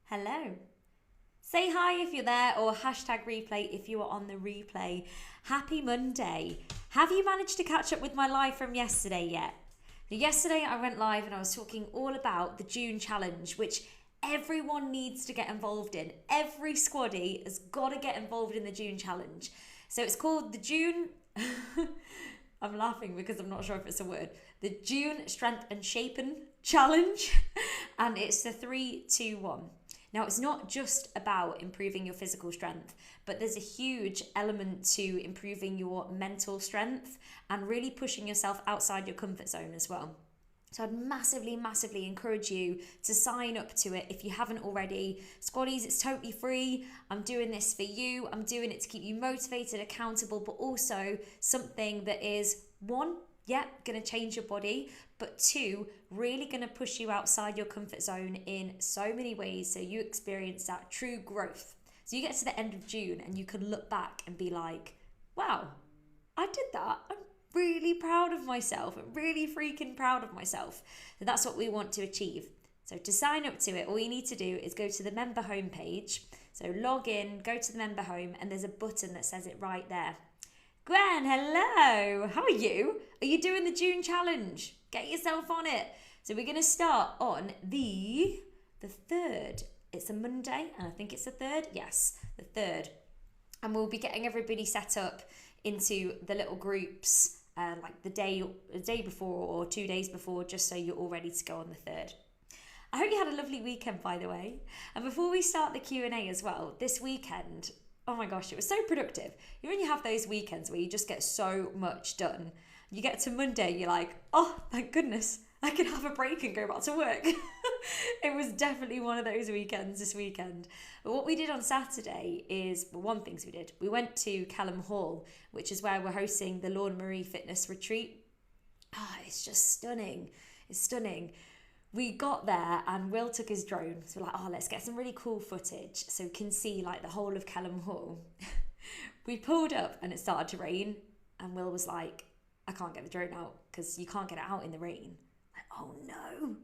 Hello. Say hi if you're there or hashtag replay if you are on the replay. Happy Monday. Have you managed to catch up with my live from yesterday yet? Now, yesterday I went live and I was talking all about the June challenge, which everyone needs to get involved in. Every squaddy has got to get involved in the June challenge. So it's called the June. I'm laughing because I'm not sure if it's a word. The June Strength and Shaping Challenge. And it's the 3-2-1. Now, it's not just about improving your physical strength, but there's a huge element to improving your mental strength and really pushing yourself outside your comfort zone as well. So I'd massively, massively encourage you to sign up to it if you haven't already. Squaddies, it's totally free. I'm doing this for you. I'm doing it to keep you motivated, accountable, but also something that is one, going to change your body, but two, really going to push you outside your comfort zone in so many ways so you experience that true growth. So you get to the end of June and you can look back and be like, wow, I did that. I'm really proud of myself. I'm really freaking proud of myself. So that's what we want to achieve. So to sign up to it, all you need to do is go to the member homepage. So log in, go to the member home, and there's a button that says it right there. Gwen, hello. How are you? Are you doing the June challenge? Get yourself on it. So we're going to start on the 3rd. It's a Monday, and I think it's the 3rd. Yes, the 3rd. And we'll be getting everybody set up into the little groups like the day before or 2 days before, just so you're all ready to go on the 3rd. I hope you had a lovely weekend, by the way. And before we start the Q&A as well, this weekend, oh my gosh, it was so productive. You know when you have those weekends where you just get so much done. You get to Monday, you're like, oh, thank goodness, I can have a break and go back to work. It was definitely one of those weekends this weekend. But what we did on Saturday is, well, one thing we did. We went to Kelham Hall, which is where we're hosting the Lorna Marie Fitness Retreat. It's just stunning. It's stunning. We got there and Will took his drone. So we're like, let's get some really cool footage so we can see like the whole of Kelham Hall. We pulled up and it started to rain. And Will was like, I can't get the drone out because you can't get it out in the rain. Like, oh no.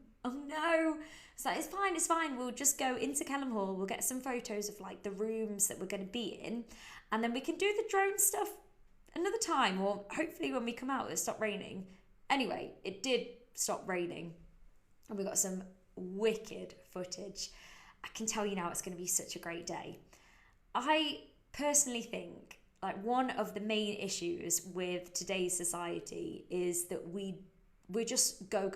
It's like, it's fine. We'll just go into Kelham Hall. We'll get some photos of like the rooms that we're going to be in. And then we can do the drone stuff another time. Or hopefully when we come out, it'll stop raining. Anyway, it did stop raining. And we got some wicked footage. I can tell you now it's going to be such a great day. I personally think like one of the main issues with today's society is that we just go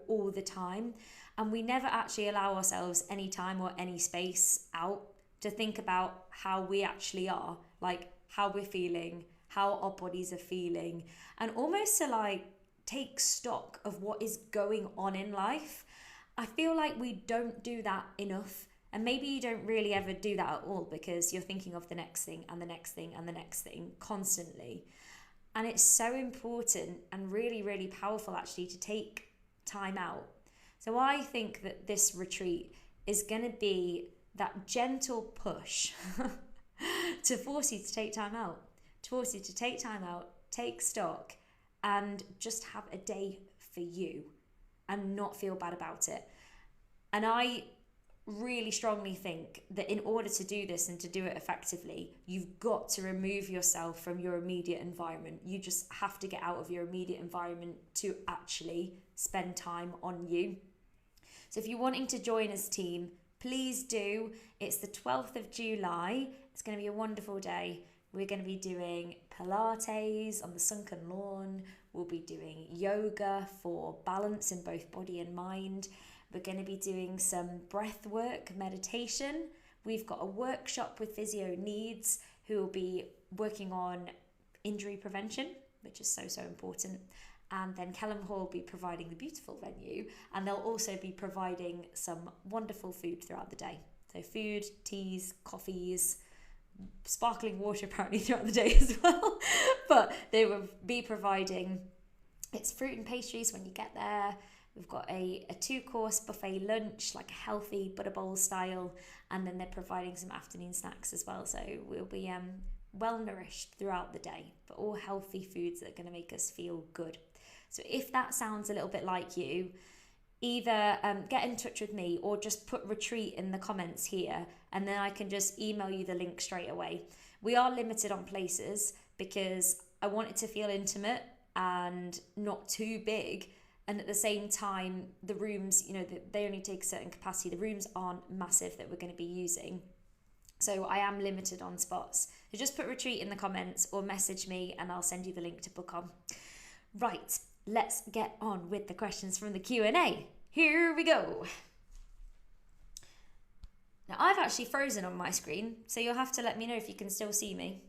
all the time, and we never actually allow ourselves any time or any space out to think about how we actually are, like how we're feeling, how our bodies are feeling, and almost to like take stock of what is going on in life. I feel like we don't do that enough. And maybe you don't really ever do that at all because you're thinking of the next thing and the next thing and the next thing constantly. And it's so important and really, really powerful actually to take time out. So I think that this retreat is going to be that gentle push to force you to take time out, take stock, and just have a day for you and not feel bad about it. And I really strongly think that in order to do this and to do it effectively, you've got to remove yourself from your immediate environment. You just have to get out of your immediate environment to actually spend time on you. So if you're wanting to join us, team, please do. It's the 12th of July. It's going to be a wonderful day. We're going to be doing Pilates on the sunken lawn. We'll be doing yoga for balance in both body and mind. We're going to be doing some breath work, meditation. We've got a workshop with Physio Needs who will be working on injury prevention, which is so important. And then Kelham Hall will be providing the beautiful venue, and they'll also be providing some wonderful food throughout the day. So food, teas, coffees, sparkling water apparently throughout the day as well. But they will be providing, it's fruit and pastries when you get there. We've got a 2-course buffet lunch, like a healthy butter bowl style, and then they're providing some afternoon snacks as well. So we'll be well nourished throughout the day, but all healthy foods that are going to make us feel good. So if that sounds a little bit like you, either get in touch with me or just put retreat in the comments here, and then I can just email you the link straight away. We are limited on places because I want it to feel intimate and not too big. And at the same time, the rooms, they only take a certain capacity. The rooms aren't massive that we're going to be using. So I am limited on spots. So just put retreat in the comments or message me and I'll send you the link to book on. Right, let's get on with the questions from the Q&A. Here we go. Now I've actually frozen on my screen, so you'll have to let me know if you can still see me.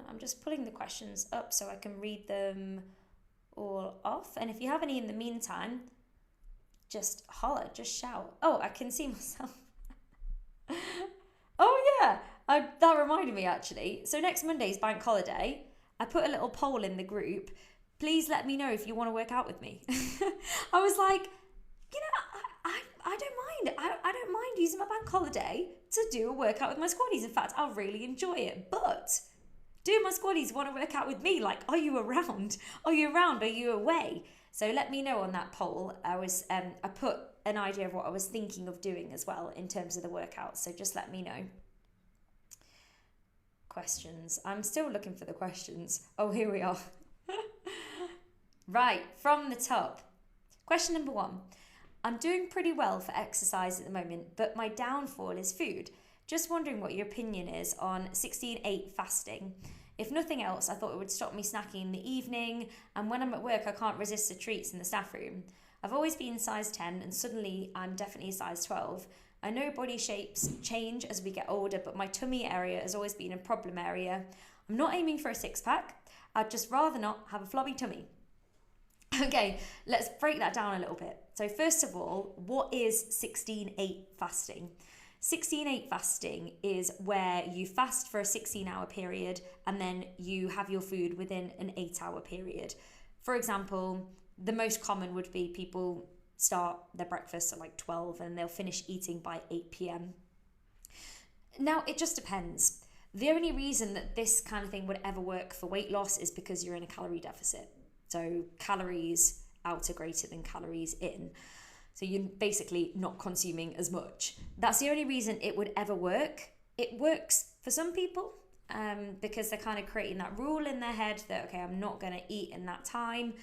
I'm just pulling the questions up so I can read them all off. And if you have any in the meantime, just holler, just shout. Oh, I can see myself. Oh yeah, that reminded me actually. So next Monday's bank holiday. I put a little poll in the group. Please let me know if you want to work out with me. I was like, I don't mind. I don't mind using my bank holiday to do a workout with my squaddies. In fact, I'll really enjoy it. But do my squaddies want to work out with me? Like, are you around? Are you around? Are you away? So let me know on that poll. I put an idea of what I was thinking of doing as well in terms of the workout. So just let me know. Questions. I'm still looking for the questions. Oh, here we are. Right, from the top. Question number 1. I'm doing pretty well for exercise at the moment, but my downfall is food. Just wondering what your opinion is on 16/8 fasting. If nothing else, I thought it would stop me snacking in the evening, and when I'm at work, I can't resist the treats in the staff room. I've always been size 10, and suddenly I'm definitely a size 12. I know body shapes change as we get older, but my tummy area has always been a problem area. I'm not aiming for a six-pack. I'd just rather not have a flabby tummy. Okay, let's break that down a little bit. So first of all, what is 16/8 fasting? 16/8 fasting is where you fast for a 16-hour period and then you have your food within an 8-hour period. For example, the most common would be people start their breakfast at like 12 and they'll finish eating by 8 p.m. Now, it just depends. The only reason that this kind of thing would ever work for weight loss is because you're in a calorie deficit. So calories out are greater than calories in. So you're basically not consuming as much. That's the only reason it would ever work. It works for some people because they're kind of creating that rule in their head that, okay, I'm not going to eat in that time.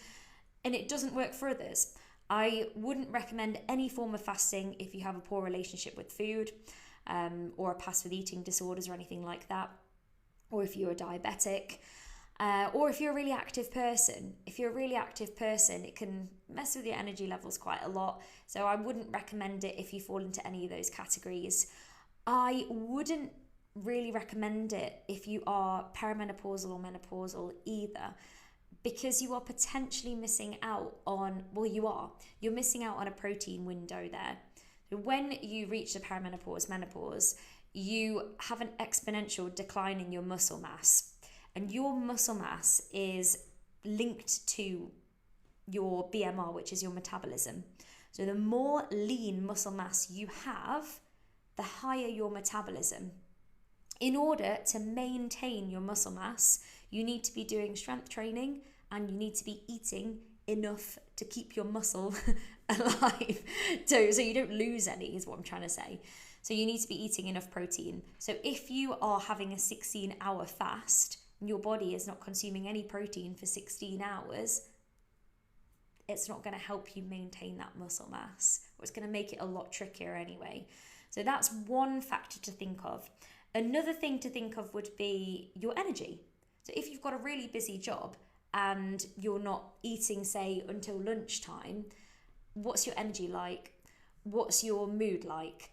And it doesn't work for others. I wouldn't recommend any form of fasting if you have a poor relationship with food or a past with eating disorders or anything like that, or if you're a diabetic, or if you're a really active person. If you're a really active person, it can mess with your energy levels quite a lot. So I wouldn't recommend it if you fall into any of those categories. I wouldn't really recommend it if you are perimenopausal or menopausal either, because you are potentially missing out on, you're missing out on a protein window there. So when you reach the perimenopause, menopause, you have an exponential decline in your muscle mass. And your muscle mass is linked to your BMR, which is your metabolism. So the more lean muscle mass you have, the higher your metabolism. In order to maintain your muscle mass, you need to be doing strength training and you need to be eating enough to keep your muscle alive. So you don't lose any, is what I'm trying to say. So you need to be eating enough protein. So if you are having a 16-hour fast, your body is not consuming any protein for 16 hours, it's not going to help you maintain that muscle mass, or it's going to make it a lot trickier anyway. So that's one factor to think of. Another thing to think of would be your energy. So if you've got a really busy job and you're not eating, say, until lunchtime, what's your energy like? What's your mood like?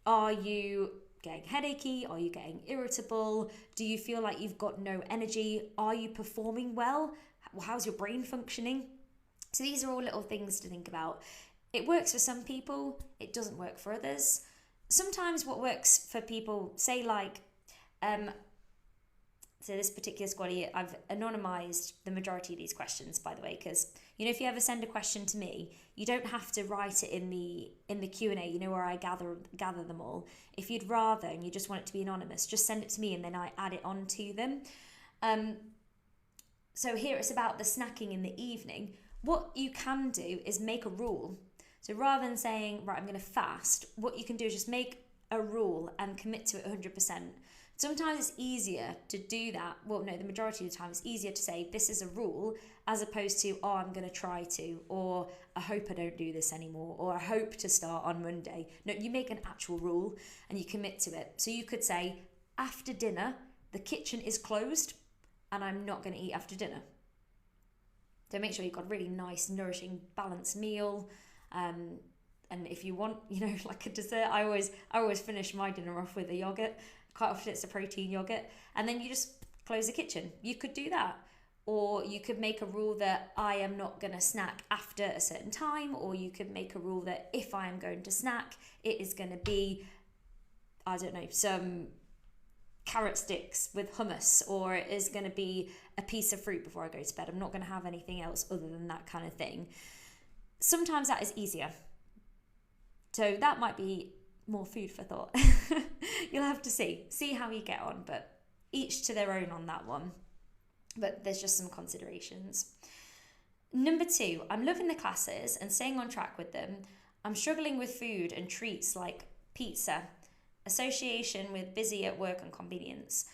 Are you getting headachy? Are you getting irritable? Do you feel like you've got no energy? Are you performing well? How's your brain functioning? So these are all little things to think about. It works for some people, it doesn't work for others. Sometimes what works for people, say like, so this particular squaddy, I've anonymized the majority of these questions, by the way, because, if you ever send a question to me, you don't have to write it in the Q&A, where I gather them all. If you'd rather, and you just want it to be anonymous, just send it to me and then I add it on to them. So here it's about the snacking in the evening. what you can do is make a rule. So rather than saying, right, I'm going to fast, what you can do is just make a rule and commit to it 100%. Sometimes it's easier to do that. Well, no, the majority of the time it's easier to say this is a rule as opposed to, oh, I'm going to try to, or I hope I don't do this anymore, or I hope to start on Monday. No, you make an actual rule and you commit to it. So you could say, after dinner, the kitchen is closed and I'm not going to eat after dinner. So make sure you've got a really nice, nourishing, balanced meal. And if you want, like a dessert, I always finish my dinner off with a yogurt. Quite often it's a protein yogurt. And then you just close the kitchen. You could do that. Or you could make a rule that I am not going to snack after a certain time. Or you could make a rule that if I am going to snack, it is going to be, I don't know, some carrot sticks with hummus, or it is going to be a piece of fruit before I go to bed. I'm not going to have anything else other than that kind of thing. Sometimes that is easier. So that might be more food for thought. You'll have to see how you get on, but each to their own on that one. But there's just some considerations. Number 2, I'm loving the classes and staying on track with them. I'm struggling with food and treats like pizza, association with busy at work and convenience.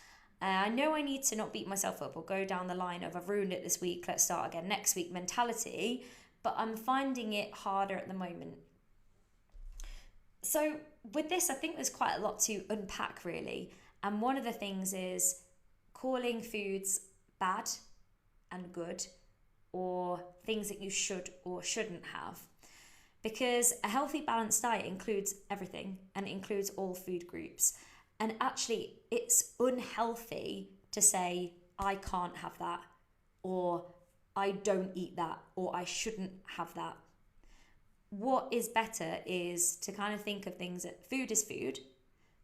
I know I need to not beat myself up or go down the line of I've ruined it this week, let's start again next week mentality, but I'm finding it harder at the moment. So with this, I think there's quite a lot to unpack really. And one of the things is calling foods bad and good, or things that you should or shouldn't have. Because a healthy, balanced diet includes everything and includes all food groups. And actually, it's unhealthy to say, I can't have that, or I don't eat that, or I shouldn't have that. What is better is to kind of think of things that food is food.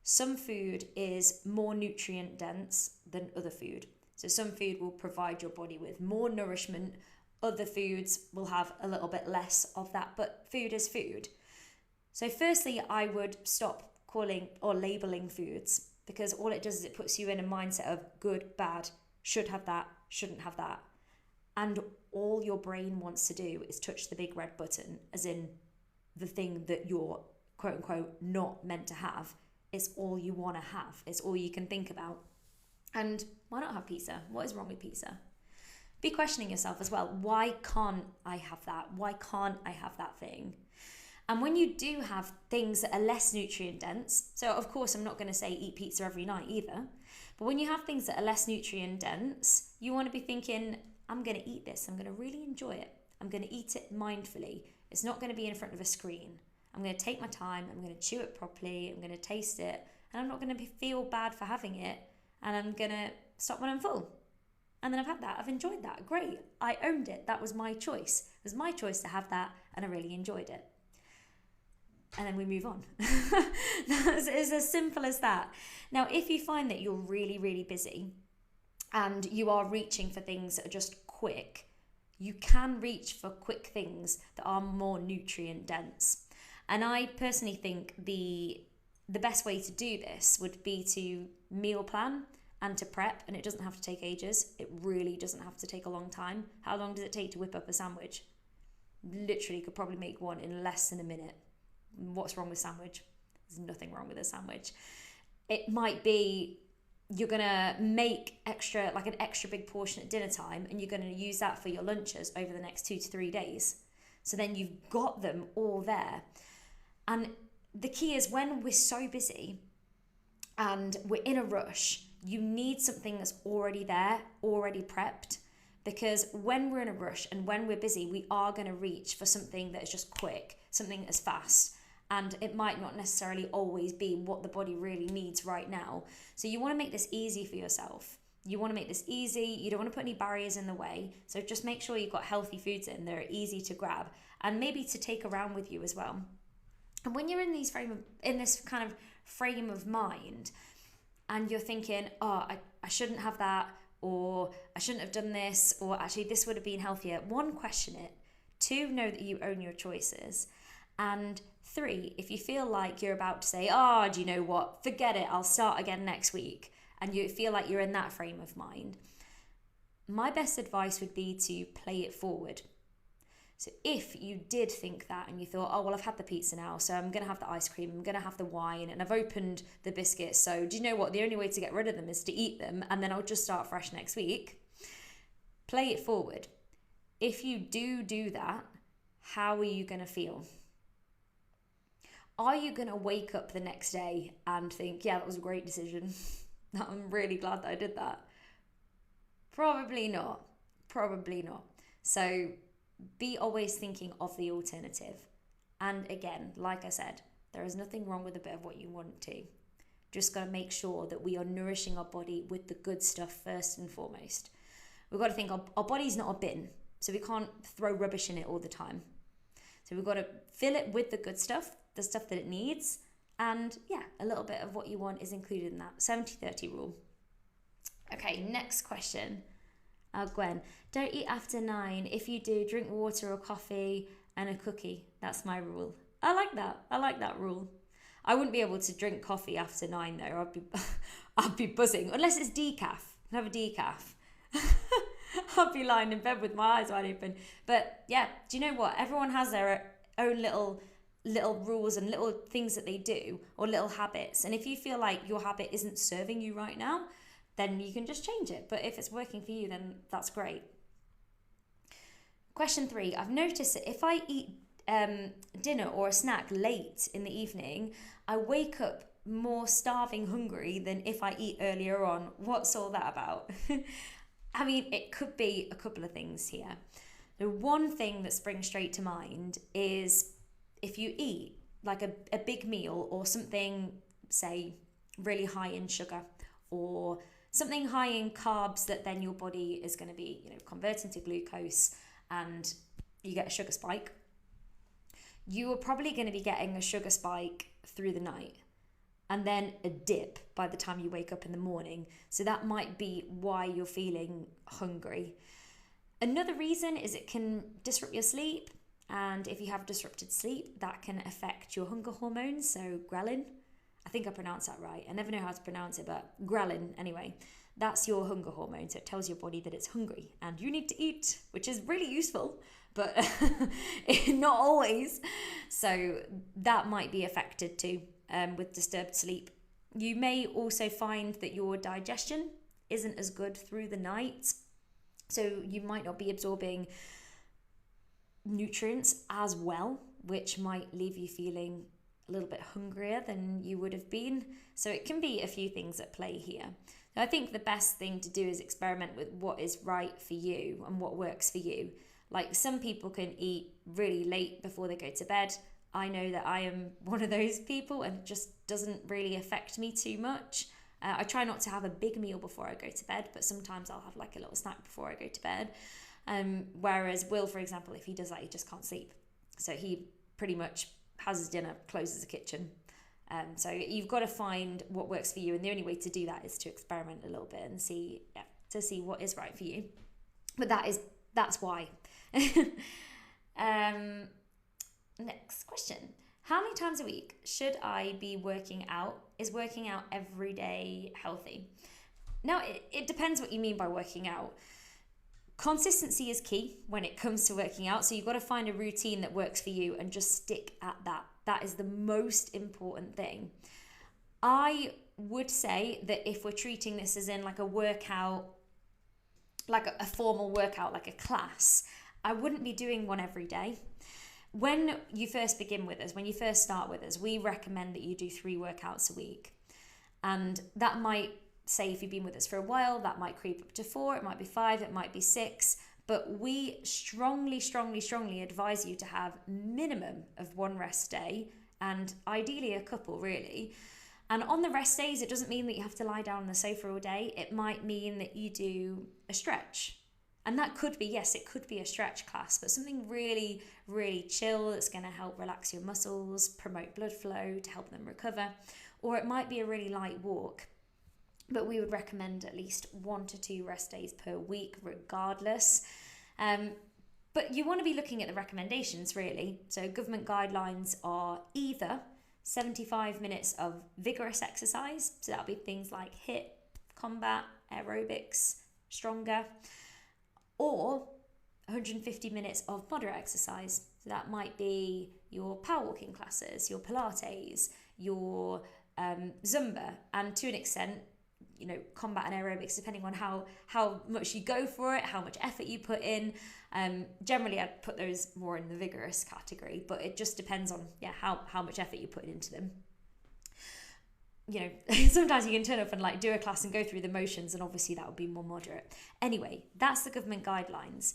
Some food is more nutrient dense than other food. So some food will provide your body with more nourishment. Other foods will have a little bit less of that, but food is food. So firstly, I would stop calling or labeling foods, because all it does is it puts you in a mindset of good, bad, should have that, shouldn't have that. And all your brain wants to do is touch the big red button, as in the thing that you're quote unquote not meant to have. It's all you want to have. It's all you can think about. And why not have pizza? What is wrong with pizza? Be questioning yourself as well. Why can't I have that? Why can't I have that thing? And when you do have things that are less nutrient dense, so of course I'm not going to say eat pizza every night either, but when you have things that are less nutrient dense, you want to be thinking, I'm going to eat this. I'm going to really enjoy it. I'm going to eat it mindfully. It's not going to be in front of a screen. I'm going to take my time. I'm going to chew it properly. I'm going to taste it. And I'm not going to feel bad for having it. And I'm going to stop when I'm full. And then I've had that. I've enjoyed that. Great. I owned it. That was my choice. It was my choice to have that. And I really enjoyed it. And then we move on. It's as simple as that. Now, if you find that you're really, really busy and you are reaching for things that are just quick, you can reach for quick things that are more nutrient dense. And I personally think the best way to do this would be to meal plan and to prep, and it doesn't have to take ages. It really doesn't have to take a long time. How long does it take to whip up a sandwich? Literally could probably make one in less than a minute. What's wrong with sandwich? There's nothing wrong with a sandwich. It might be you're gonna make an extra big portion at dinner time, and you're gonna use that for your lunches over the next 2 to 3 days. So then you've got them all there. And the key is, when we're so busy and we're in a rush, you need something that's already there, already prepped. Because when we're in a rush and when we're busy, we are going to reach for something that is just quick, something that's fast. And it might not necessarily always be what the body really needs right now. So you want to make this easy for yourself. You want to make this easy. You don't want to put any barriers in the way. So just make sure you've got healthy foods in that are easy to grab and maybe to take around with you as well. And when you're in this kind of frame of mind, and you're thinking, oh, I shouldn't have that, or I shouldn't have done this, or actually this would have been healthier. 1, question it. 2, know that you own your choices. And 3, if you feel like you're about to say, oh, do you know what? Forget it, I'll start again next week. And you feel like you're in that frame of mind. My best advice would be to play it forward. So if you did think that and you thought, oh, well, I've had the pizza now, so I'm going to have the ice cream, I'm going to have the wine, and I've opened the biscuits, so do you know what? The only way to get rid of them is to eat them, and then I'll just start fresh next week. Play it forward. If you do that, how are you going to feel? Are you going to wake up the next day and think, yeah, that was a great decision. I'm really glad that I did that? Probably not. Probably not. So be always thinking of the alternative. And again, like I said, there is nothing wrong with a bit of what you want to. Just got to make sure that we are nourishing our body with the good stuff first and foremost. We've got to think our body's not a bin, so we can't throw rubbish in it all the time. So we've got to fill it with the good stuff, the stuff that it needs, and yeah, a little bit of what you want is included in that 70-30 rule. Okay, next question. Gwen, don't eat after 9. If you do, drink water or coffee and a cookie. That's my rule. I like that. I like that rule. I wouldn't be able to drink coffee after 9 though. I'd be buzzing unless it's decaf. I'd have a decaf. I'll be lying in bed with my eyes wide open. But yeah, do you know what? Everyone has their own little rules and little things that they do, or little habits. And if you feel like your habit isn't serving you right now, then you can just change it. But if it's working for you, then that's great. Question 3. I've noticed that if I eat dinner or a snack late in the evening, I wake up more starving hungry than if I eat earlier on. What's all that about? I mean, it could be a couple of things here. The one thing that springs straight to mind is if you eat like a big meal or something, say, really high in sugar or something high in carbs that then your body is going to be, converting to glucose and you get a sugar spike, you are probably going to be getting a sugar spike through the night and then a dip by the time you wake up in the morning. So that might be why you're feeling hungry. Another reason is it can disrupt your sleep. And if you have disrupted sleep, that can affect your hunger hormones, so ghrelin. I think I pronounced that right. I never know how to pronounce it, but ghrelin, anyway. That's your hunger hormone, so it tells your body that it's hungry and you need to eat, which is really useful, but not always. So that might be affected too with disturbed sleep. You may also find that your digestion isn't as good through the night, so you might not be absorbing nutrients as well, which might leave you feeling a little bit hungrier than you would have been. So it can be a few things at play here. I think the best thing to do is experiment with what is right for you and what works for you. Like some people can eat really late before they go to bed. I know that I am one of those people and it just doesn't really affect me too much. I try not to have a big meal before I go to bed, but sometimes I'll have like a little snack before I go to bed. Whereas Will, for example, if he does that, he just can't sleep. So he pretty much has his dinner, closes the kitchen. So you've got to find what works for you. And the only way to do that is to experiment a little bit and see what is right for you. But that's why. Next question. How many times a week should I be working out? Is working out every day healthy? Now, it depends what you mean by working out. Consistency is key when it comes to working out. So you've got to find a routine that works for you and just stick at that. That is the most important thing. I would say that if we're treating this as in like a workout, like a formal workout, like a class, I wouldn't be doing one every day. When you first begin with us, when you first start with us, we recommend that you do 3 workouts a week. And that might, say if you've been with us for a while, that might creep up to 4, it might be 5, it might be 6. But we strongly advise you to have minimum of 1 rest day and ideally a couple really. And on the rest days, it doesn't mean that you have to lie down on the sofa all day. It might mean that you do a stretch. And that could be, yes, it could be a stretch class, but something really, really chill that's going to help relax your muscles, promote blood flow to help them recover. Or it might be a really light walk. But we would recommend at least 1 to 2 rest days per week regardless. But you want to be looking at the recommendations really. So government guidelines are either 75 minutes of vigorous exercise, so that'll be things like HIIT, combat, aerobics, stronger, or 150 minutes of moderate exercise. So that might be your power walking classes, your Pilates, your Zumba, and to an extent, combat and aerobics, depending on how much you go for it, how much effort you put in. Generally, I'd put those more in the vigorous category, but it just depends on how much effort you put into them. Sometimes you can turn up and like do a class and go through the motions, and obviously that would be more moderate. Anyway, that's the government guidelines.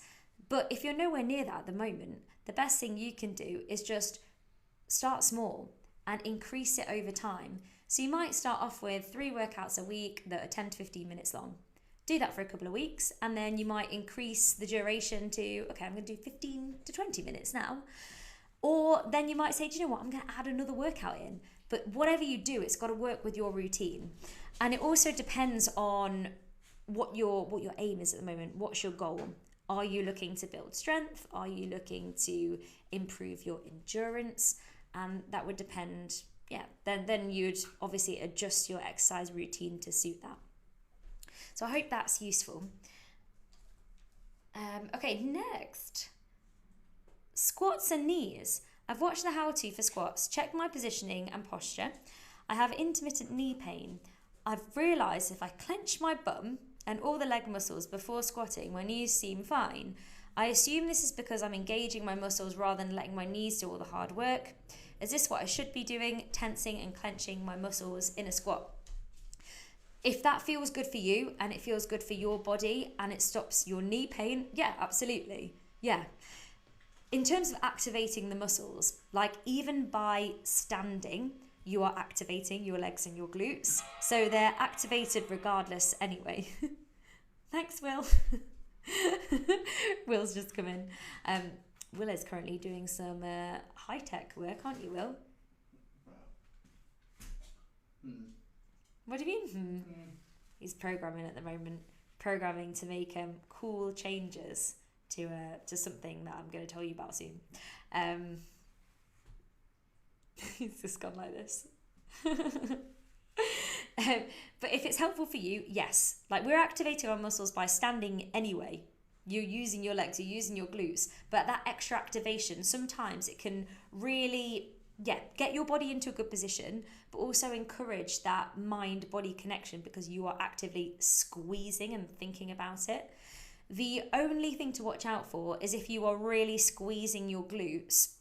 But if you're nowhere near that at the moment, the best thing you can do is just start small and increase it over time. So you might start off with 3 workouts a week that are 10 to 15 minutes long. Do that for a couple of weeks, and then you might increase the duration to, okay, I'm going to do 15 to 20 minutes now. Or then you might say, do you know what, I'm going to add another workout in. But whatever you do, it's got to work with your routine. And it also depends on what your aim is at the moment. What's your goal? Are you looking to build strength? Are you looking to improve your endurance? And that would depend, then you'd obviously adjust your exercise routine to suit that. So I hope that's useful. Okay, next. Squats and knees. I've watched the how-to for squats, checked my positioning and posture. I have intermittent knee pain. I've realised if I clench my bum and all the leg muscles before squatting, my knees seem fine. I assume this is because I'm engaging my muscles rather than letting my knees do all the hard work. Is this what I should be doing, tensing and clenching my muscles in a squat? If that feels good for you and it feels good for your body and it stops your knee pain, yeah, absolutely. Yeah. In terms of activating the muscles, like even by standing, you are activating your legs and your glutes. So they're activated regardless anyway. Thanks, Will. Will's just come in. Will is currently doing some high-tech work, aren't you, Will? What do you mean? He's programming at the moment. Programming to make cool changes to something that I'm going to tell you about soon. He's just gone like this. But if it's helpful for you, yes. Like, we're activating our muscles by standing anyway. You're using your legs, you're using your glutes. But that extra activation, sometimes it can really, get your body into a good position, but also encourage that mind-body connection because you are actively squeezing and thinking about it. The only thing to watch out for is if you are really squeezing your glutes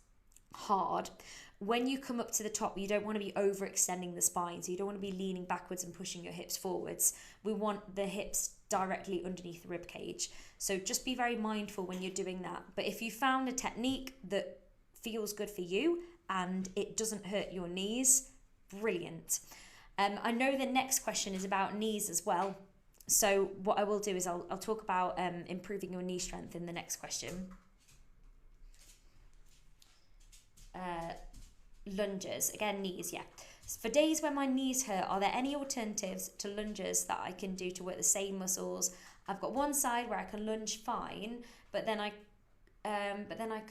hard. When you come up to the top, you don't want to be overextending the spine, so you don't want to be leaning backwards and pushing your hips forwards. We want the hips directly underneath the rib cage. So just be very mindful when you're doing that. But if you found a technique that feels good for you and it doesn't hurt your knees, brilliant. I know the next question is about knees as well. So what I will do is I'll talk about improving your knee strength in the next question. Lunges, again, knees, For days when my knees hurt, are there any alternatives to lunges that I can do to work the same muscles? I've got one side where I can lunge fine, but then I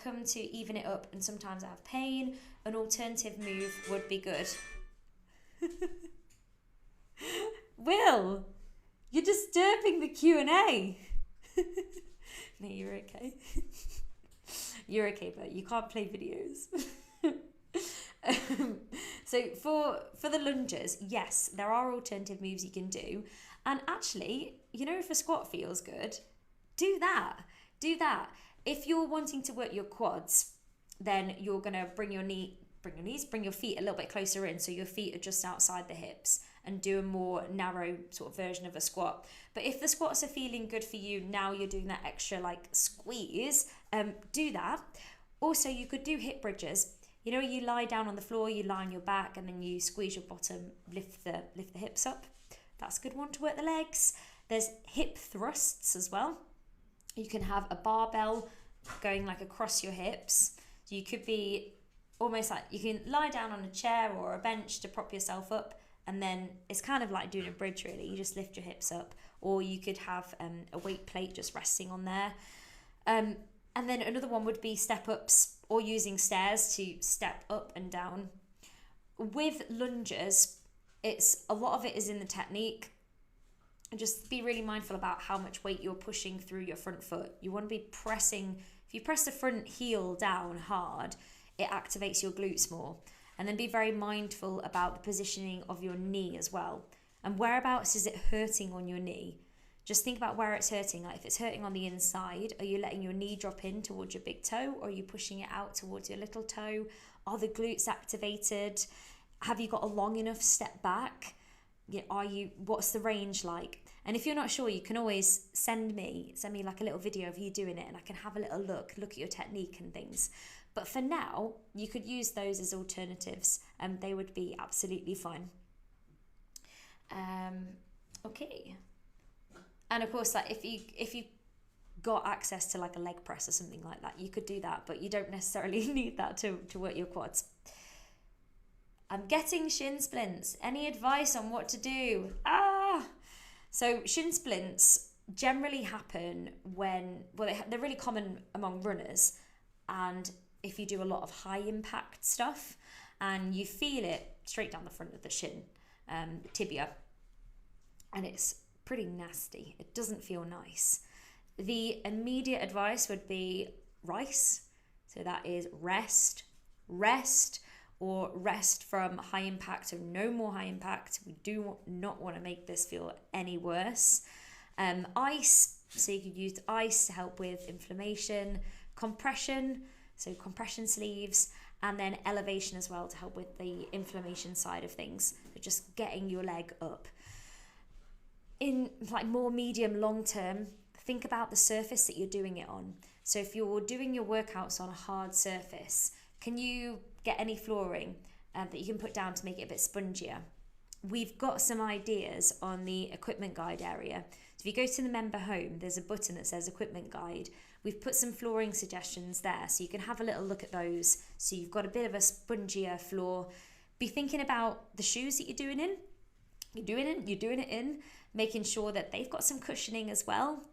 come to even it up and sometimes I have pain. An alternative move would be good. Will, you're disturbing the Q&A. No, you're okay. You're okay, but you can't play videos. So for the lunges, yes, there are alternative moves you can do. And actually, if a squat feels good, do that. If you're wanting to work your quads, then you're going to bring your feet a little bit closer in so your feet are just outside the hips and do a more narrow sort of version of a squat. But if the squats are feeling good for you, now you're doing that extra squeeze, do that. Also, you could do hip bridges. You lie down on the floor, you lie on your back, and then you squeeze your bottom, lift the hips up. That's a good one to work the legs. There's hip thrusts as well. You can have a barbell going across your hips. So you could be almost you can lie down on a chair or a bench to prop yourself up, and then it's kind of like doing a bridge really. You just lift your hips up, or you could have a weight plate just resting on there. And then another one would be step-ups or using stairs to step up and down. With lunges, a lot of it is in the technique. And just be really mindful about how much weight you're pushing through your front foot. You want to be pressing, if you press the front heel down hard, it activates your glutes more. And then be very mindful about the positioning of your knee as well. And whereabouts is it hurting on your knee? Just think about where it's hurting. Like if it's hurting on the inside, are you letting your knee drop in towards your big toe, or are you pushing it out towards your little toe? Are the glutes activated? Have you got a long enough step back? What's the range like? And if you're not sure, you can always send me like a little video of you doing it, and I can have a little look at your technique and things. But for now, you could use those as alternatives, and they would be absolutely fine. Okay. And of course, like if you got access to like a leg press or something like that, you could do that, but you don't necessarily need that to work your quads. I'm getting shin splints. Any advice on what to do? So shin splints generally happen when, they're really common among runners, and if you do a lot of high impact stuff, and you feel it straight down the front of the shin, tibia, and it's pretty nasty. It doesn't feel nice. The immediate advice would be RICE. So that is rest, or rest from high impact, so no more high impact. We do not want to make this feel any worse. Ice, so you could use ice to help with inflammation. Compression, so compression sleeves, and then elevation as well to help with the inflammation side of things. So just getting your leg up. In like more medium long term, think about the surface that you're doing it on. So if you're doing your workouts on a hard surface, can you get any flooring that you can put down to make it a bit spongier? We've got some ideas on the equipment guide area. So if you go to the member home, there's a button that says equipment guide. We've put some flooring suggestions there, so you can have a little look at those. So you've got a bit of a spongier floor. Be thinking about the shoes that you're doing it in, making sure that they've got some cushioning as well.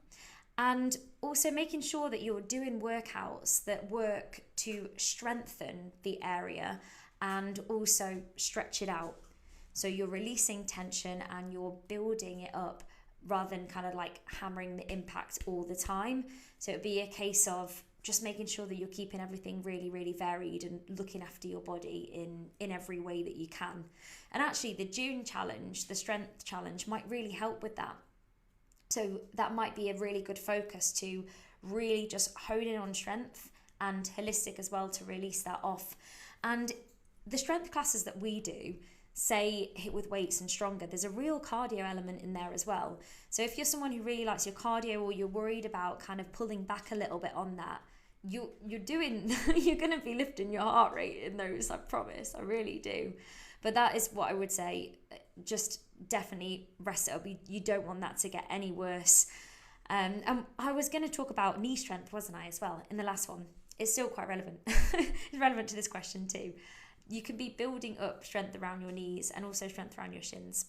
And also making sure that you're doing workouts that work to strengthen the area and also stretch it out. So you're releasing tension and you're building it up rather than kind of like hammering the impact all the time. So it'd be a case of just making sure that you're keeping everything really, really varied and looking after your body in every way that you can. And actually the June challenge, the strength challenge, might really help with that. So that might be a really good focus to really just hone in on strength and holistic as well to release that off. And the strength classes that we do, say hit with weights and stronger, there's a real cardio element in there as well. So if you're someone who really likes your cardio, or you're worried about kind of pulling back a little bit on that, you're going to be lifting your heart rate in those, I promise, I really do. But that is what I would say, just definitely rest it up. You don't want that to get any worse. And I was going to talk about knee strength, wasn't I, as well, in the last one. It's still quite relevant. It's relevant to this question too. You can be building up strength around your knees and also strength around your shins.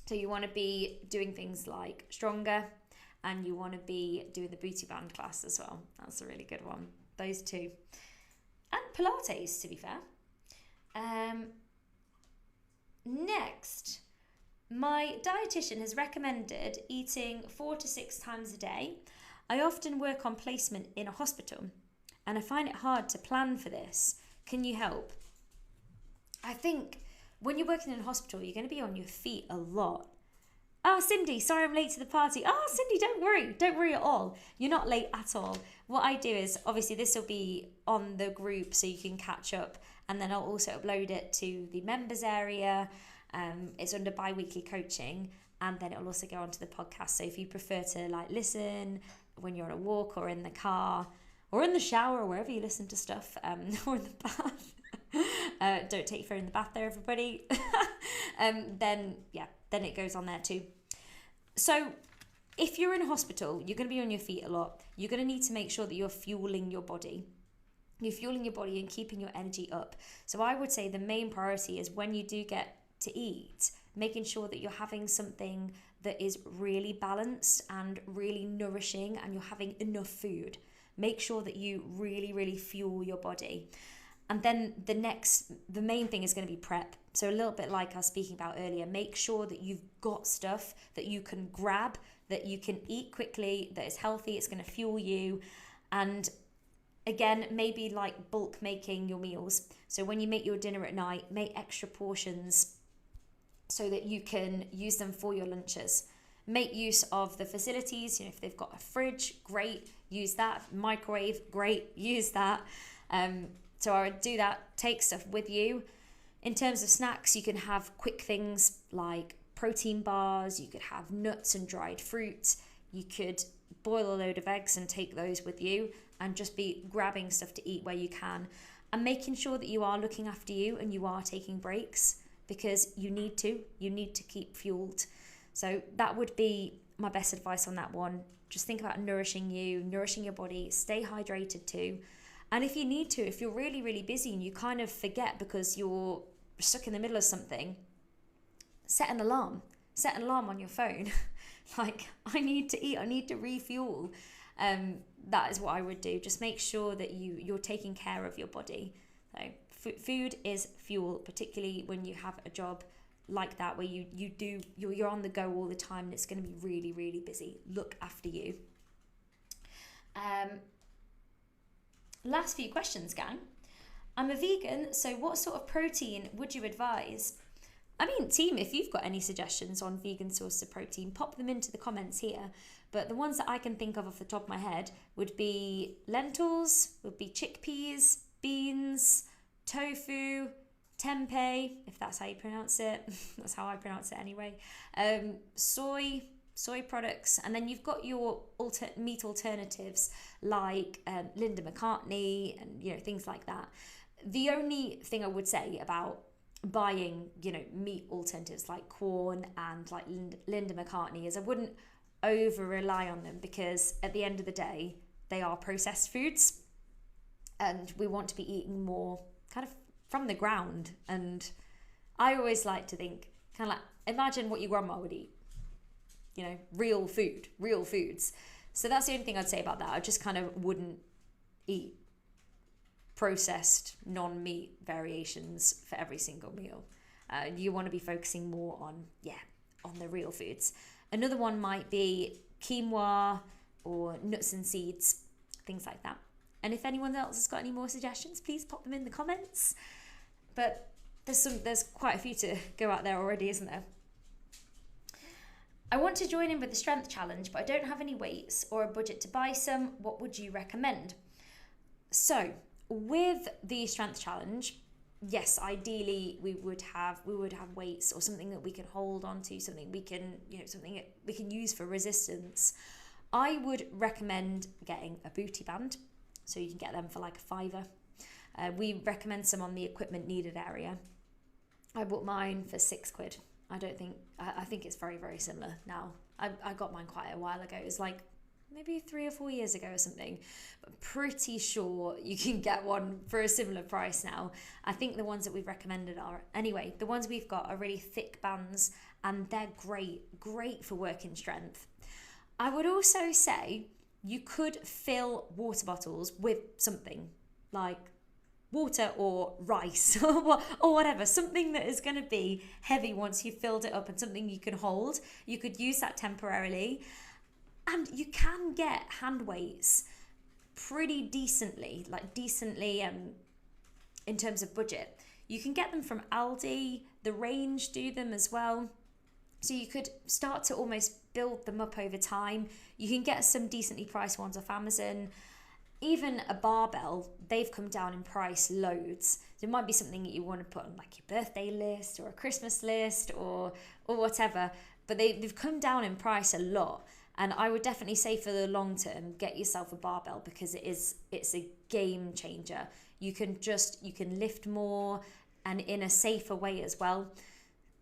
So you want to be doing things like stronger, and you want to be doing the booty band class as well. That's a really good one. Those two. And Pilates, to be fair. Next, my dietitian has recommended eating 4 to 6 times a day. I often work on placement in a hospital, and I find it hard to plan for this. Can you help? I think when you're working in a hospital, you're going to be on your feet a lot. Oh, Cindy, sorry I'm late to the party. Oh, Cindy, don't worry at all. You're not late at all. What I do is, obviously this will be on the group so you can catch up, and then I'll also upload it to the members area. It's under bi-weekly coaching, and then it'll also go onto the podcast. So if you prefer to like listen when you're on a walk or in the car or in the shower or wherever you listen to stuff, or in the bath, don't take your phone in the bath there, everybody. Then it goes on there too. So if you're in a hospital, you're going to be on your feet a lot. You're going to need to make sure that you're fueling your body. You're fueling your body and keeping your energy up. So I would say the main priority is when you do get to eat, making sure that you're having something that is really balanced and really nourishing, and you're having enough food. Make sure that you really, really fuel your body. And then the main thing is going to be prep. So a little bit like I was speaking about earlier, make sure that you've got stuff that you can grab, that you can eat quickly, that is healthy, it's going to fuel you. And again, maybe like bulk making your meals. So when you make your dinner at night, make extra portions so that you can use them for your lunches. Make use of the facilities. If they've got a fridge, great, use that. Microwave, great, use that. So I would do that. Take stuff with you. In terms of snacks, you can have quick things like protein bars. You could have nuts and dried fruit. You could boil a load of eggs and take those with you, and just be grabbing stuff to eat where you can, and making sure that you are looking after you and you are taking breaks, because you need to keep fueled. So that would be my best advice on that one. Just think about nourishing your body, stay hydrated too. And if you need to, if you're really, really busy and you kind of forget because you're stuck in the middle of something, set an alarm on your phone. Like, I need to eat, I need to refuel. That is what I would do. Just make sure that you're taking care of your body. So food is fuel, particularly when you have a job like that where you're on the go all the time and it's going to be really, really busy. Look after you. Last few questions, gang. I'm a vegan, so what sort of protein would you advise? I mean, team, if you've got any suggestions on vegan sources of protein, pop them into the comments here. But the ones that I can think of off the top of my head would be lentils, would be chickpeas, beans, tofu, tempeh, if that's how you pronounce it. That's how I pronounce it anyway. Soy products, and then you've got your meat alternatives like Linda McCartney and things like that. The only thing I would say about buying meat alternatives like Quorn and like Linda McCartney is I wouldn't over rely on them, because at the end of the day they are processed foods and we want to be eating more kind of from the ground. And I always like to think, kind of like, imagine what your grandma would eat, real foods. So that's the only thing I'd say about that. I just kind of wouldn't eat processed non-meat variations for every single meal. You want to be focusing more on the real foods. Another one might be quinoa or nuts and seeds, things like that. And if anyone else has got any more suggestions, please pop them in the comments. But there's quite a few to go out there already, isn't there? I want to join in with the strength challenge, but I don't have any weights or a budget to buy some. What would you recommend? So with the strength challenge, yes, ideally we would have weights or something that we can hold on to, something we can use for resistance. I would recommend getting a booty band, so you can get them for like $5. We recommend some on the equipment needed area. I bought mine for £6. I think it's very, very similar now. I got mine quite a while ago. It was like maybe 3 or 4 years ago or something, but pretty sure you can get one for a similar price now. I think the ones that we've recommended the ones we've got are really thick bands, and they're great for working strength. I would also say you could fill water bottles with something like water or rice or whatever, something that is going to be heavy once you've filled it up and something you can hold. You could use that temporarily. And you can get hand weights pretty decently in terms of budget. You can get them from Aldi, the Range do them as well. So you could start to almost build them up over time. You can get some decently priced ones off Amazon. Even a barbell, they've come down in price loads. So it might be something that you want to put on like your birthday list or a Christmas list or whatever. But they've come down in price a lot. And I would definitely say for the long term, get yourself a barbell, because it's a game changer. You can lift more and in a safer way as well.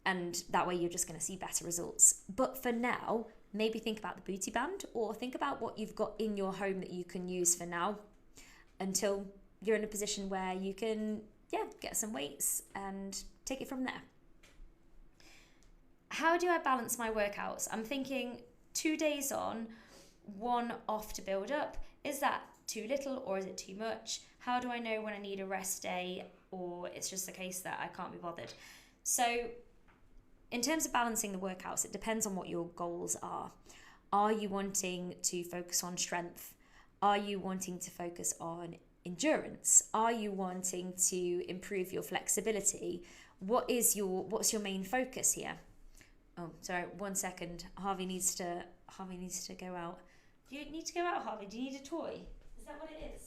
And that way you're just going to see better results. But for now, maybe think about the booty band, or think about what you've got in your home that you can use for now until you're in a position where you can get some weights and take it from there. How do I balance my workouts? I'm thinking 2 days on, 1 off to build up. Is that too little or is it too much? How do I know when I need a rest day or it's just a case that I can't be bothered? So in terms of balancing the workouts, it depends on what your goals are. Are you wanting to focus on strength? Are you wanting to focus on endurance? Are you wanting to improve your flexibility? What's your main focus here? Oh, sorry, 1 second. Harvey needs to go out. Do you need to go out, Harvey? Do you need a toy? Is that what it is?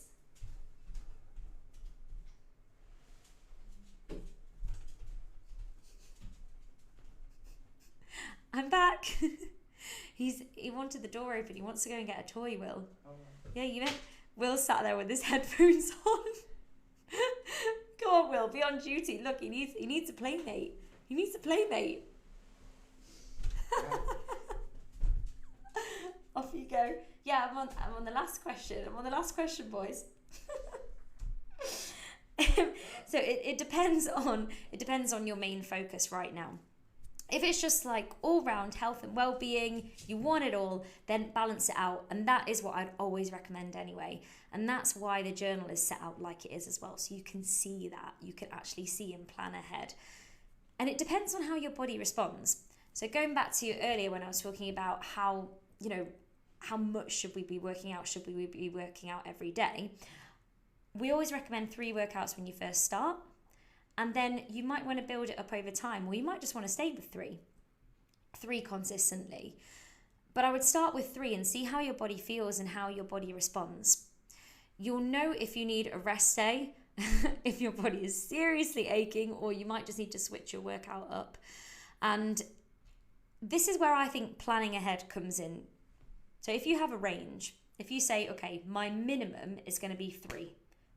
I'm back. He wanted the door open. He wants to go and get a toy, Will. Oh. Yeah, you know. Will sat there with his headphones on. Go on, Will, be on duty. Look, he needs a playmate. He needs a playmate. Yeah. Off you go. Yeah, I'm on the last question. I'm on the last question, boys. So it depends on your main focus right now. If it's just like all round health and well-being, you want it all, then balance it out. And that is what I'd always recommend anyway. And that's why the journal is set out like it is as well. So you can see that, you can actually see and plan ahead. And it depends on how your body responds. So going back to earlier when I was talking about how much should we be working out? Should we be working out every day? We always recommend 3 workouts when you first start. And then you might want to build it up over time, or you might just want to stay with 3 consistently. But I would start with 3 and see how your body feels and how your body responds. You'll know if you need a rest day, if your body is seriously aching, or you might just need to switch your workout up. And this is where I think planning ahead comes in. So if you have a range, if you say, okay, my minimum is going to be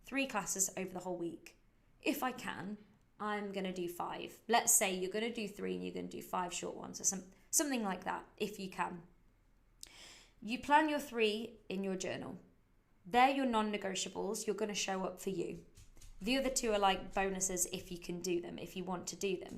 3 classes over the whole week. If I can, I'm going to do 5. Let's say you're going to do 3 and you're going to do 5 short ones or something like that, if you can. You plan your 3 in your journal. They're your non-negotiables. You're going to show up for you. The other 2 are like bonuses if you can do them, if you want to do them.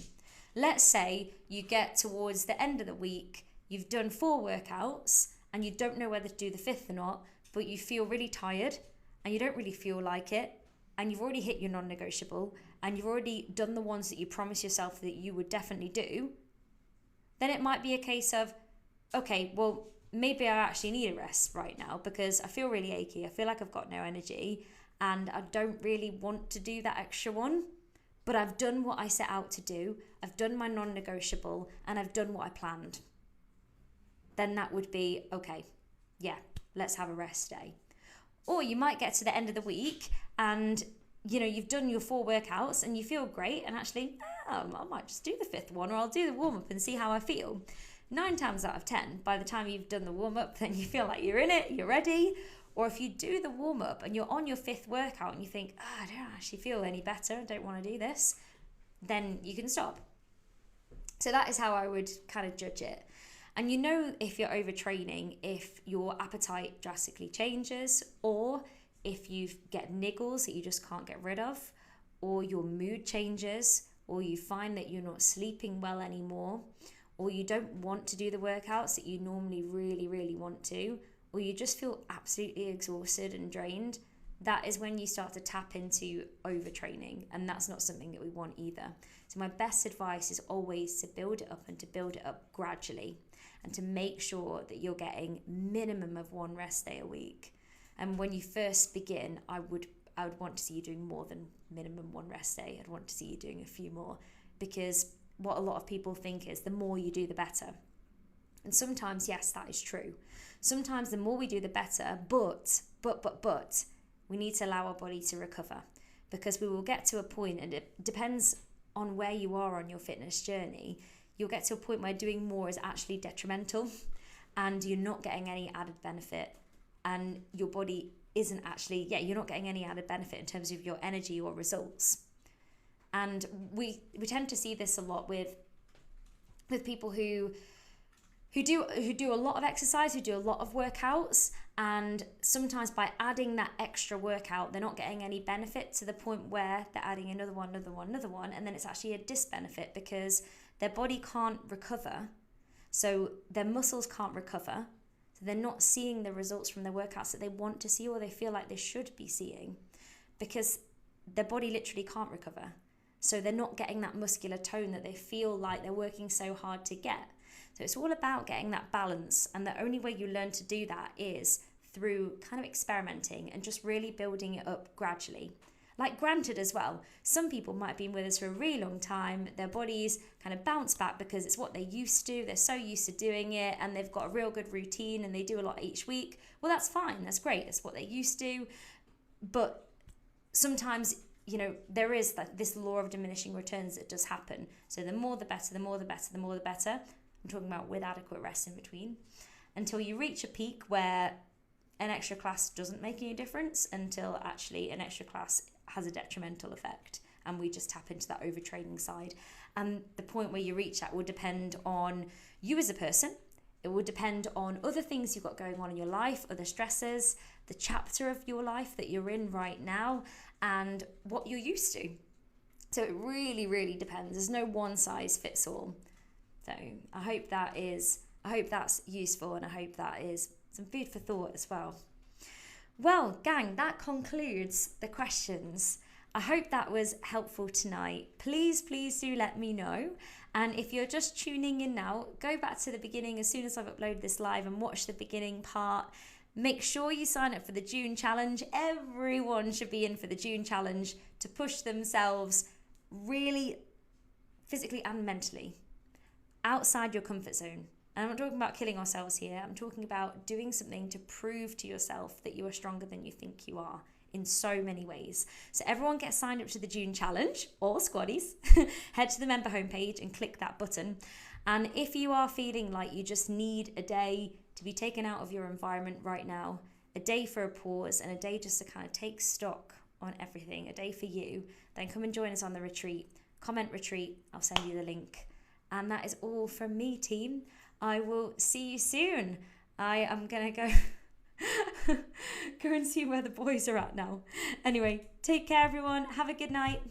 Let's say you get towards the end of the week, you've done 4 workouts and you don't know whether to do the 5th or not, but you feel really tired and you don't really feel like it, and you've already hit your non-negotiable, and you've already done the ones that you promised yourself that you would definitely do, then it might be a case of, okay, well, maybe I actually need a rest right now because I feel really achy, I feel like I've got no energy, and I don't really want to do that extra one, but I've done what I set out to do, I've done my non-negotiable, and I've done what I planned. Then that would be, okay, yeah, let's have a rest day. Or you might get to the end of the week and you've done your 4 workouts and you feel great, and actually, I might just do the 5th one, or I'll do the warm-up and see how I feel. 9 times out of 10, by the time you've done the warm-up, then you feel like you're in it, you're ready. Or if you do the warm-up and you're on your 5th workout and you think, I don't actually feel any better, I don't want to do this, then you can stop. So that is how I would kind of judge it. And if you're overtraining, if your appetite drastically changes, or if you get niggles that you just can't get rid of, or your mood changes, or you find that you're not sleeping well anymore, or you don't want to do the workouts that you normally really, really want to, or you just feel absolutely exhausted and drained, that is when you start to tap into overtraining, and that's not something that we want either. So my best advice is always to build it up, and to build it up gradually, and to make sure that you're getting minimum of 1 rest day a week. And when you first begin, I would want to see you doing more than minimum 1 rest day. I'd want to see you doing a few more, because what a lot of people think is the more you do, the better. And sometimes, yes, that is true. Sometimes the more we do, the better, but we need to allow our body to recover, because we will get to a point, and it depends on where you are on your fitness journey, you'll get to a point where doing more is actually detrimental and you're not getting any added benefit, and your body isn't actually, you're not getting any added benefit in terms of your energy or results. And we tend to see this a lot with people who do a lot of exercise, who do a lot of workouts, and sometimes by adding that extra workout, they're not getting any benefit to the point where they're adding another one, and then it's actually a disbenefit because their body can't recover. So their muscles can't recover. So they're not seeing the results from their workouts that they want to see, or they feel like they should be seeing, because their body literally can't recover. so they're not getting that muscular tone that they feel like they're working so hard to get. So it's all about getting that balance, and the only way you learn to do that is through kind of experimenting and just really building it up gradually. Like, granted as well, some people might have been with us for a really long time, their bodies kind of bounce back because it's what they're used to, they're so used to doing it, and they've got a real good routine and they do a lot each week. Well, that's fine, that's great, it's what they're used to. But sometimes, you know, there is this law of diminishing returns that does happen. So the more the better, the more the better, the more the better. I'm talking about with adequate rest in between, until you reach a peak where an extra class doesn't make any difference, until actually an extra class has a detrimental effect and we just tap into that overtraining side. And the point where you reach that will depend on you as a person. It will depend on other things you've got going on in your life, other stresses, the chapter of your life that you're in right now, and what you're used to. So it really, really depends. There's no one size fits all. So I hope that's useful, and I hope that is some food for thought as well. Well, gang, that concludes the questions. I hope that was helpful tonight. Please do let me know. And if you're just tuning in now, go back to the beginning as soon as I've uploaded this live and watch the beginning part. Make sure you sign up for the June challenge. Everyone should be in for the June challenge to push themselves really physically and mentally outside your comfort zone. And I'm not talking about killing ourselves here. I'm talking about doing something to prove to yourself that you are stronger than you think you are in so many ways. So everyone get signed up to the June challenge, or squaddies. Head to the member homepage and click that button. And if you are feeling like you just need a day to be taken out of your environment right now, a day for a pause and a day just to kind of take stock on everything, a day for you, then come and join us on the retreat. Comment retreat, I'll send you the link. And that is all from me, team. I will see you soon. I am going to go and see where the boys are at now. Anyway, take care, everyone. Have a good night.